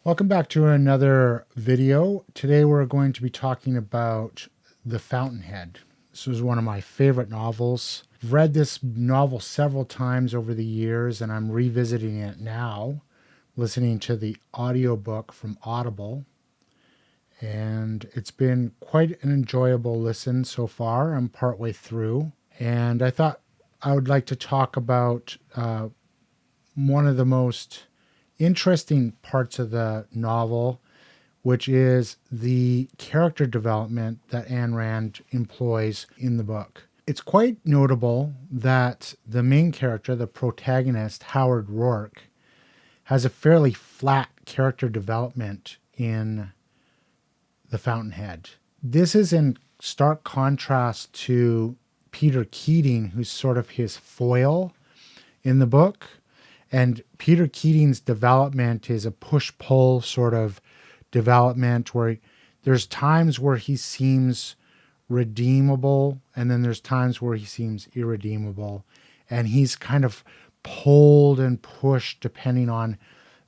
Welcome back to another video. Today we're going to be talking about The Fountainhead. This was one of my favorite novels. I've read this novel several times over the years and I'm revisiting it now, listening to the audiobook from Audible. And it's been quite an enjoyable listen so far. I'm partway through. And I thought I would like to talk about one of the most interesting parts of the novel, which is the character development that Ayn Rand employs in the book. It's quite notable that the main character, the protagonist, Howard Roark, has a fairly flat character development in The Fountainhead. This is in stark contrast to Peter Keating, who's sort of his foil in the book. And Peter Keating's development is a push-pull sort of development where there's times where he seems redeemable and then there's times where he seems irredeemable. And he's kind of pulled and pushed depending on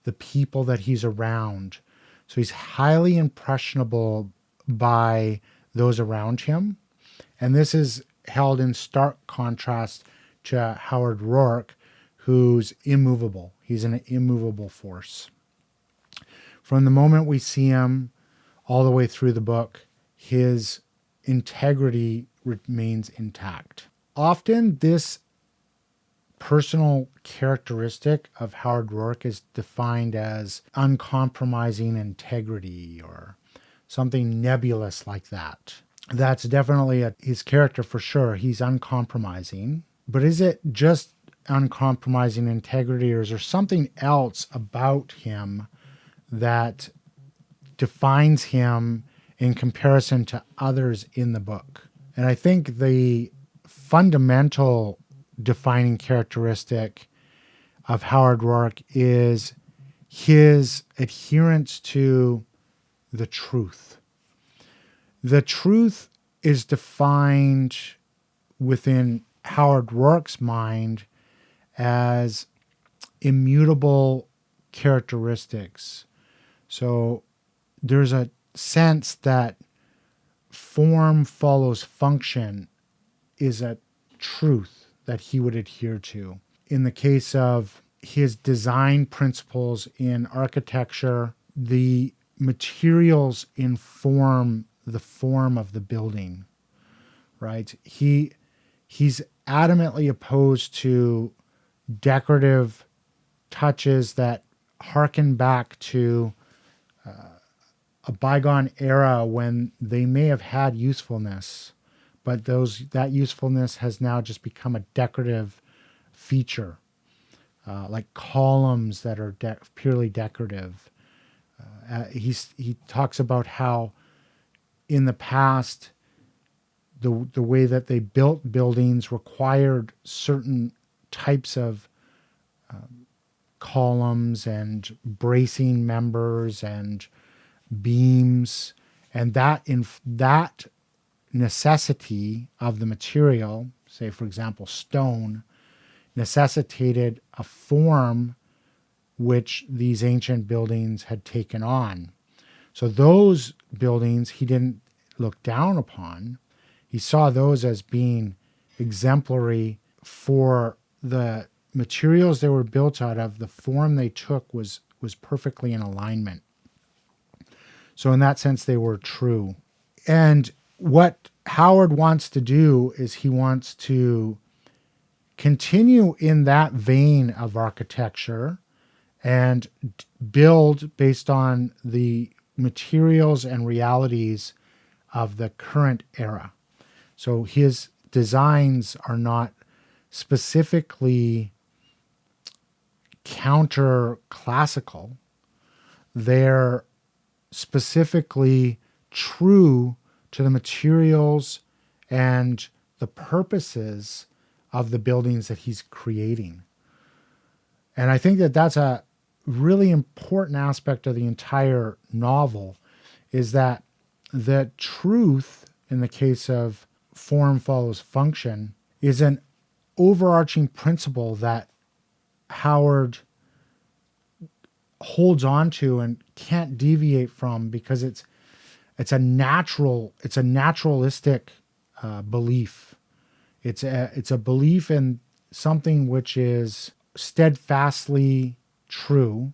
the people that he's around. So he's highly impressionable by those around him. And this is held in stark contrast to Howard Roark, who's immovable. He's an immovable force. From the moment we see him all the way through the book, his integrity remains intact. Often this personal characteristic of Howard Roark is defined as uncompromising integrity or something nebulous like that. That's definitely his character for sure. He's uncompromising. But is it just uncompromising integrity, or is there something else about him that defines him in comparison to others in the book? And I think the fundamental defining characteristic of Howard Roark is his adherence to the truth. The truth is defined within Howard Roark's mind as immutable characteristics. So there's a sense that form follows function is a truth that he would adhere to. In the case of his design principles in architecture, the materials inform the form of the building, right? He's adamantly opposed to decorative touches that harken back to a bygone era when they may have had usefulness, but that usefulness has now just become a decorative feature, like columns that are purely decorative. He talks about how in the past the way that they built buildings required certain types of columns and bracing members and beams, and that necessity of the material, say for example stone, necessitated a form which these ancient buildings had taken on. So those buildings he didn't look down upon. He saw those as being exemplary for the materials they were built out of. The form they took was perfectly in alignment. So in that sense, they were true. And what Howard wants to do is he wants to continue in that vein of architecture and build based on the materials and realities of the current era. So his designs are not specifically counter-classical. They're specifically true to the materials and the purposes of the buildings that he's creating. And I think that that's a really important aspect of the entire novel, is that the truth, in the case of form follows function, is an overarching principle that Howard holds on to and can't deviate from, because it's a naturalistic belief. It's a belief in something which is steadfastly true,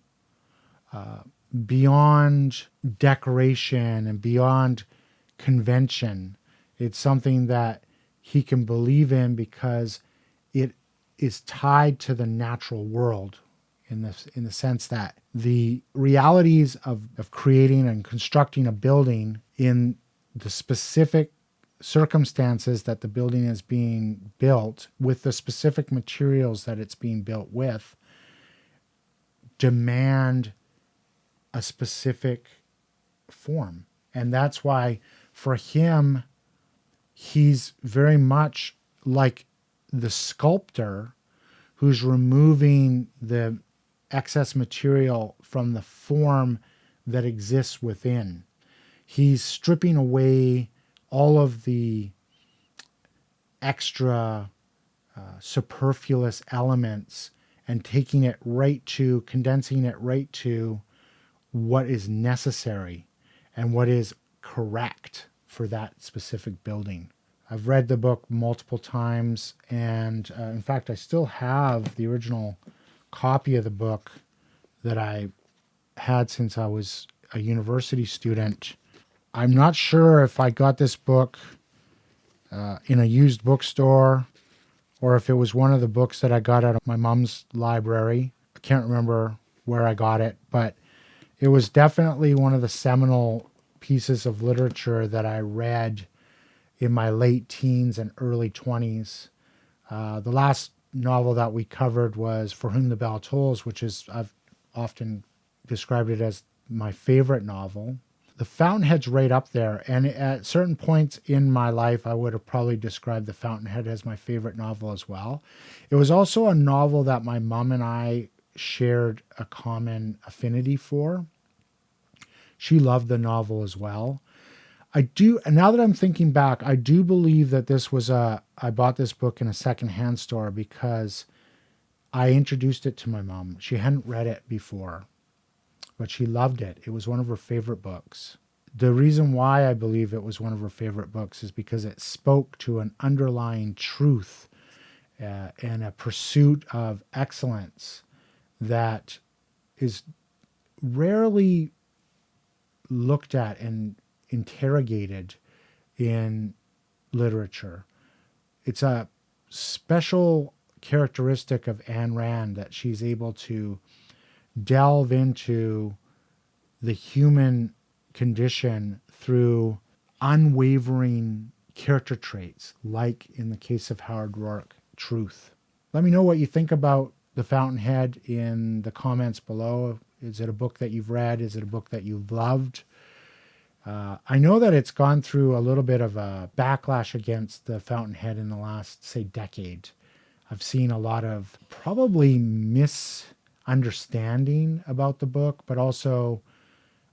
beyond decoration and beyond convention. It's something that he can believe in because it is tied to the natural world, in the sense that the realities of creating and constructing a building in the specific circumstances that the building is being built with, the specific materials that it's being built with, demand a specific form. And that's why for him, he's very much like the sculptor who's removing the excess material from the form that exists within. He's stripping away all of the extra superfluous elements and taking it right to, condensing it right to what is necessary and what is correct for that specific building. I've read the book multiple times, and in fact, I still have the original copy of the book that I had since I was a university student. I'm not sure if I got this book in a used bookstore or if it was one of the books that I got out of my mom's library. I can't remember where I got it, but it was definitely one of the seminal pieces of literature that I read in my late teens and early 20s. The last novel that we covered was For Whom the Bell Tolls, which is, I've often described it as my favorite novel. The Fountainhead's right up there, and at certain points in my life, I would have probably described The Fountainhead as my favorite novel as well. It was also a novel that my mom and I shared a common affinity for. She loved the novel as well. I do, and now that I'm thinking back, I do believe that I bought this book in a secondhand store because I introduced it to my mom. She hadn't read it before, but she loved it. It was one of her favorite books. The reason why I believe it was one of her favorite books is because it spoke to an underlying truth and a pursuit of excellence that is rarely looked at and interrogated in literature. It's a special characteristic of Ayn Rand that she's able to delve into the human condition through unwavering character traits, like in the case of Howard Roark, truth. Let me know what you think about The Fountainhead in the comments below. Is it a book that you've read? Is it a book that you've loved? I know that it's gone through a little bit of a backlash against The Fountainhead in the last, say, decade. I've seen a lot of probably misunderstanding about the book, but also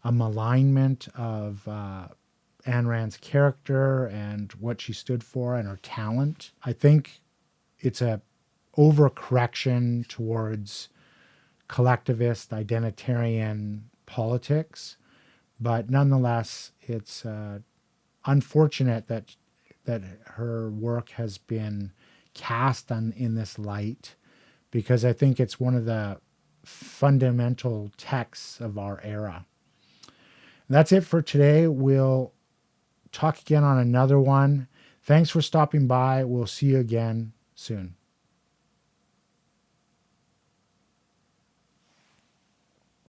a malignment of Ayn Rand's character and what she stood for and her talent. I think it's a overcorrection towards collectivist, identitarian politics. But nonetheless, it's unfortunate that her work has been cast in this light, because I think it's one of the fundamental texts of our era. And that's it for today. We'll talk again on another one. Thanks for stopping by. We'll see you again soon.